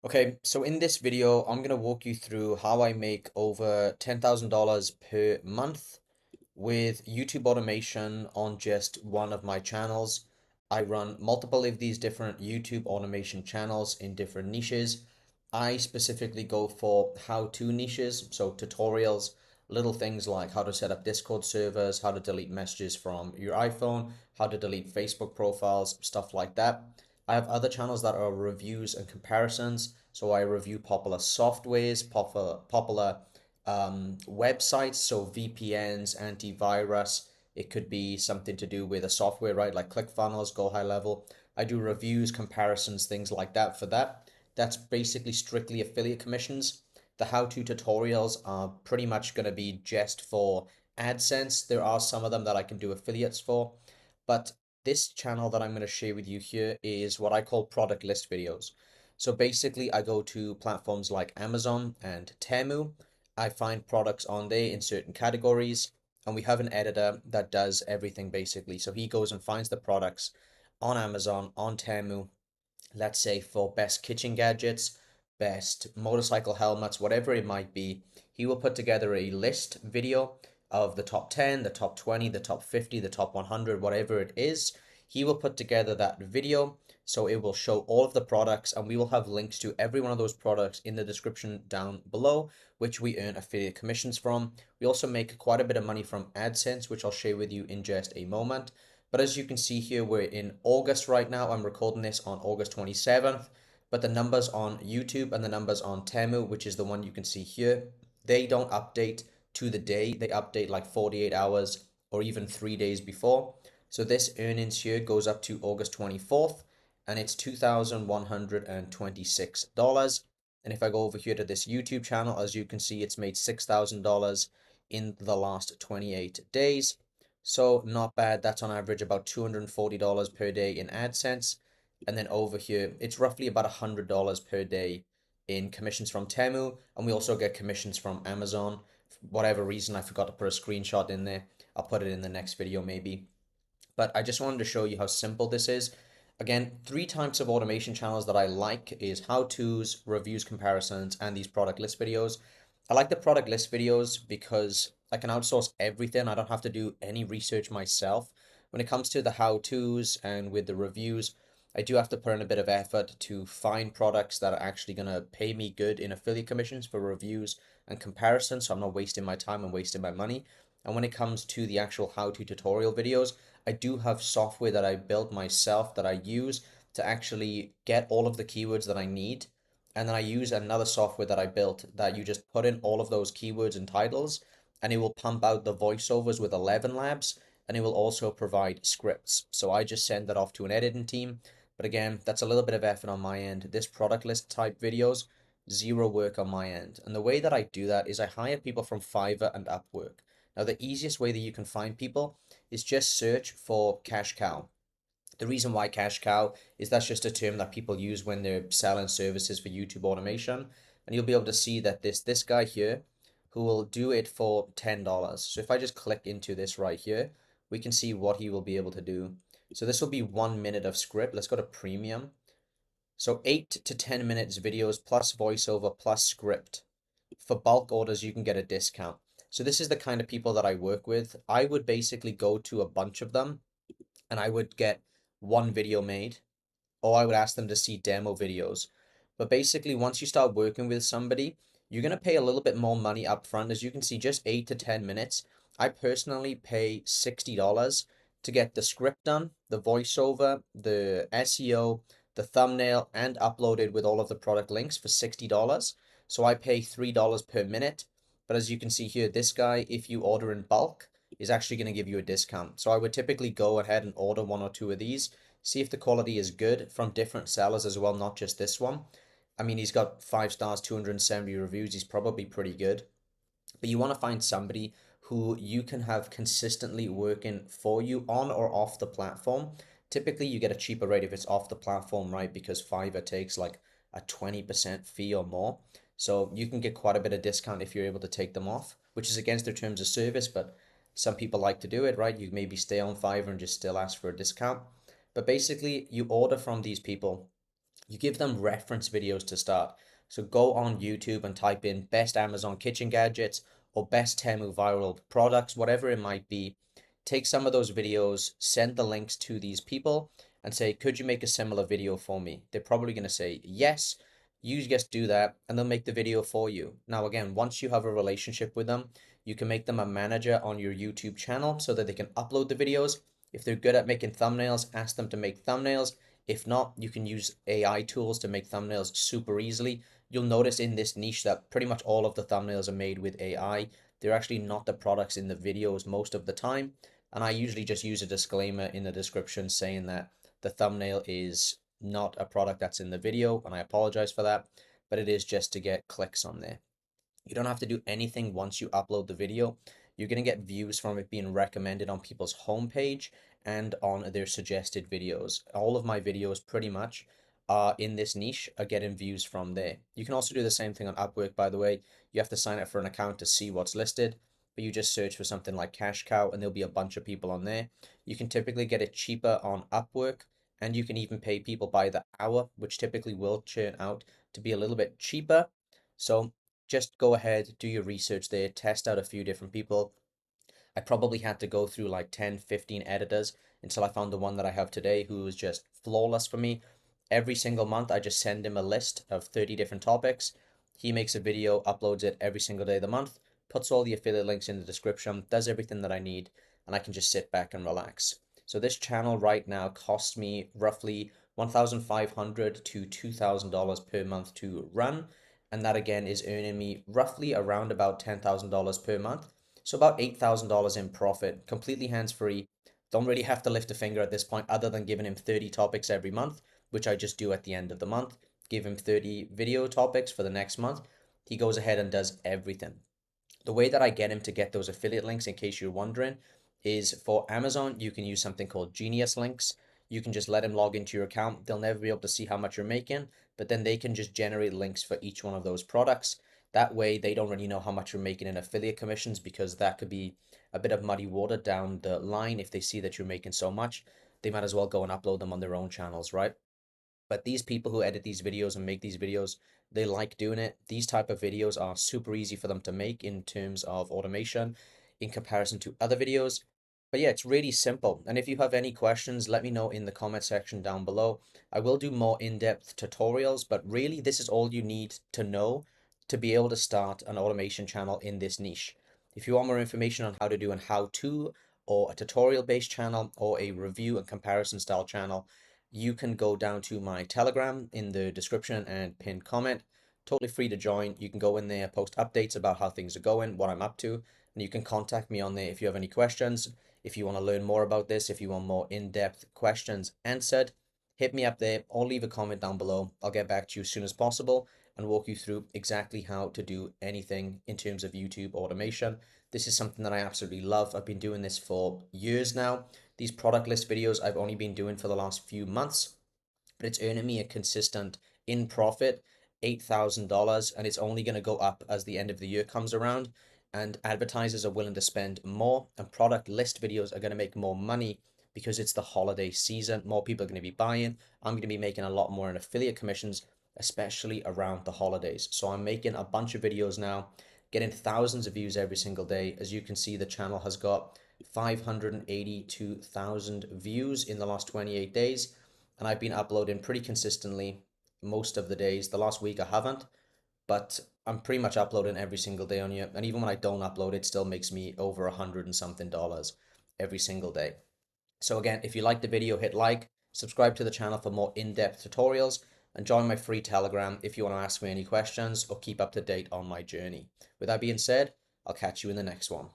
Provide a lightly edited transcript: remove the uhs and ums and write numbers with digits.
Okay, so in this video, I'm going to walk you through how I make over $10,000 per month with YouTube automation on just one of my channels. I run multiple of these different YouTube automation channels in different niches. I specifically go for how-to niches, so tutorials, little things like how to set up Discord servers, how to delete messages from your iPhone, how to delete Facebook profiles, stuff like that. I have other channels that are reviews and comparisons. So I review popular softwares, popular websites, so VPNs, antivirus. It could be something to do with a software, right? Like ClickFunnels, Go High Level. I do reviews, comparisons, things like that for that. That's basically strictly affiliate commissions. The how-to tutorials are pretty much going to be just for AdSense. There are some of them that I can do affiliates for, but this channel that I'm going to share with you here is what I call product list videos. So basically, I go to platforms like Amazon and Temu. I find products on there in certain categories, and we have an editor that does everything basically. So he goes and finds the products on Amazon, on Temu, let's say for best kitchen gadgets, best motorcycle helmets, whatever it might be. He will put together a list video of the top 10, the top 20, the top 50, the top 100, whatever it is. He will put together that video, so it will show all of the products, and we will have links to every one of those products in the description down below, which we earn affiliate commissions from. We also make quite a bit of money from AdSense, which I'll share with you in just a moment. But as you can see here, we're in August right now. I'm recording this on August 27th. But the numbers on YouTube and the numbers on Temu, which is the one you can see here, they don't update to the day. They update like 48 hours or even 3 days before. So this earnings here goes up to August 24th, and it's $2,126. And if I go over here to this YouTube channel, as you can see, it's made $6,000 in the last 28 days. So not bad. That's on average about $240 per day in AdSense. And then over here, it's roughly about $100 per day in commissions from Temu. And we also get commissions from Amazon. For whatever reason, I forgot to put a screenshot in there. I'll put it in the next video maybe. But I just wanted to show you how simple this is. Again, three types of automation channels that I like is how-tos, reviews, comparisons, and these product list videos. I like the product list videos because I can outsource everything. I don't have to do any research myself. When it comes to the how-tos and with the reviews, I do have to put in a bit of effort to find products that are actually going to pay me good in affiliate commissions for reviews and comparisons, so I'm not wasting my time and wasting my money. And when it comes to the actual how-to tutorial videos, I do have software that I built myself that I use to actually get all of the keywords that I need. And then I use another software that I built that you just put in all of those keywords and titles, and it will pump out the voiceovers with 11 labs, and it will also provide scripts. So I just send that off to an editing team. But again, that's a little bit of effort on my end. This product list type videos, zero work on my end. And the way that I do that is I hire people from Fiverr and Upwork. Now, the easiest way that you can find people is just search for cash cow. The reason why cash cow is that's just a term that people use when they're selling services for YouTube automation. And you'll be able to see that this guy here who will do it for $10. So if I just click into this right here, we can see what he will be able to do. So this will be 1 minute of script. Let's go to premium. So 8 to 10 minutes videos plus voiceover plus script. For bulk orders, you can get a discount. So this is the kind of people that I work with. I would basically go to a bunch of them and I would get one video made, or I would ask them to see demo videos. But basically, once you start working with somebody, you're going to pay a little bit more money up front. As you can see, just 8 to 10 minutes. I personally pay $60 to get the script done, the voiceover, the SEO, the thumbnail, and uploaded with all of the product links for $60. So I pay $3 per minute. But as you can see here, this guy, if you order in bulk, is actually going to give you a discount. So I would typically go ahead and order one or two of these, see if the quality is good from different sellers as well, not just this one. I mean, he's got 5 stars, 270 reviews. He's probably pretty good. But you want to find somebody who you can have consistently working for you on or off the platform. Typically, you get a cheaper rate if it's off the platform, right? Because Fiverr takes like a 20% fee or more. So you can get quite a bit of discount if you're able to take them off, which is against their terms of service, but some people like to do it, right? You maybe stay on Fiverr and just still ask for a discount. But basically, you order from these people you give them reference videos to start. So go on YouTube and type in best Amazon kitchen gadgets or best Temu viral products, whatever it might be. Take some of those videos, send the links to these people, and say, could you make a similar video for me? They're probably going to say yes. You just do that, and they'll make the video for you. Now, again, once you have a relationship with them, you can make them a manager on your YouTube channel so that they can upload the videos. If they're good at making thumbnails, ask them to make thumbnails. If not, you can use AI tools to make thumbnails super easily. You'll notice in this niche that pretty much all of the thumbnails are made with AI. They're actually not the products in the videos most of the time. And I usually just use a disclaimer in the description saying that the thumbnail is not a product that's in the video, and I apologize for that, but it is just to get clicks on there. You don't have to do anything once you upload the video. You're going to get views from it being recommended on people's homepage and on their suggested videos. All of my videos pretty much are in this niche are getting views from there. You can also do the same thing on Upwork, by the way. You have to sign up for an account to see what's listed, but you just search for something like cash cow and there'll be a bunch of people on there. You can typically get it cheaper on Upwork, and you can even pay people by the hour, which typically will churn out to be a little bit cheaper. So just go ahead, do your research there, test out a few different people. I probably had to go through like 10, 15 editors until I found the one that I have today who is just flawless for me. Every single month, I just send him a list of 30 different topics. He makes a video, uploads it every single day of the month, puts all the affiliate links in the description, does everything that I need, and I can just sit back and relax. So this channel right now costs me roughly $1,500 to $2,000 per month to run. And that again is earning me roughly around about $10,000 per month. So about $8,000 in profit, completely hands-free. Don't really have to lift a finger at this point other than giving him 30 topics every month, which I just do at the end of the month. Give him 30 video topics for the next month. He goes ahead and does everything. The way that I get him to get those affiliate links, in case you're wondering, is for Amazon, you can use something called Genius Links. You can just let him log into your account. They'll never be able to see how much you're making, but then they can just generate links for each one of those products. That way, they don't really know how much you're making in affiliate commissions because that could be a bit of muddy water down the line. If they see that you're making so much, they might as well go and upload them on their own channels, right? But these people who edit these videos and make these videos, they like doing it. These type of videos are super easy for them to make in terms of automation in comparison to other videos. But yeah, it's really simple. And if you have any questions, let me know in the comment section down below. I will do more in-depth tutorials, but really this is all you need to know to be able to start an automation channel in this niche. If you want more information on how to do an how-to or a tutorial-based channel or a review and comparison style channel, you can go down to my Telegram in the description and pinned comment. Totally free to join. You can go in there, post updates about how things are going, what I'm up to, and you can contact me on there if you have any questions. If you want to learn more about this, if you want more in-depth questions answered, hit me up there or leave a comment down below. I'll get back to you as soon as possible and walk you through exactly how to do anything in terms of YouTube automation. This is something that I absolutely love. I've been doing this for years now. These product list videos I've only been doing for the last few months, but it's earning me a consistent in profit $8,000, and it's only going to go up as the end of the year comes around and advertisers are willing to spend more and product list videos are going to make more money because it's the holiday season. More people are going to be buying. I'm going to be making a lot more in affiliate commissions, especially around the holidays. So I'm making a bunch of videos now, getting thousands of views every single day. As you can see, the channel has got 582,000 views in the last 28 days, and I've been uploading pretty consistently most of the days. The last week I haven't, but I'm pretty much uploading every single day on here. And even when I don't upload, it still makes me over 100 and something dollars every single day. So again, if you liked the video, hit like, subscribe to the channel for more in-depth tutorials, and join my free Telegram if you want to ask me any questions or keep up to date on my journey. With that being said, I'll catch you in the next one.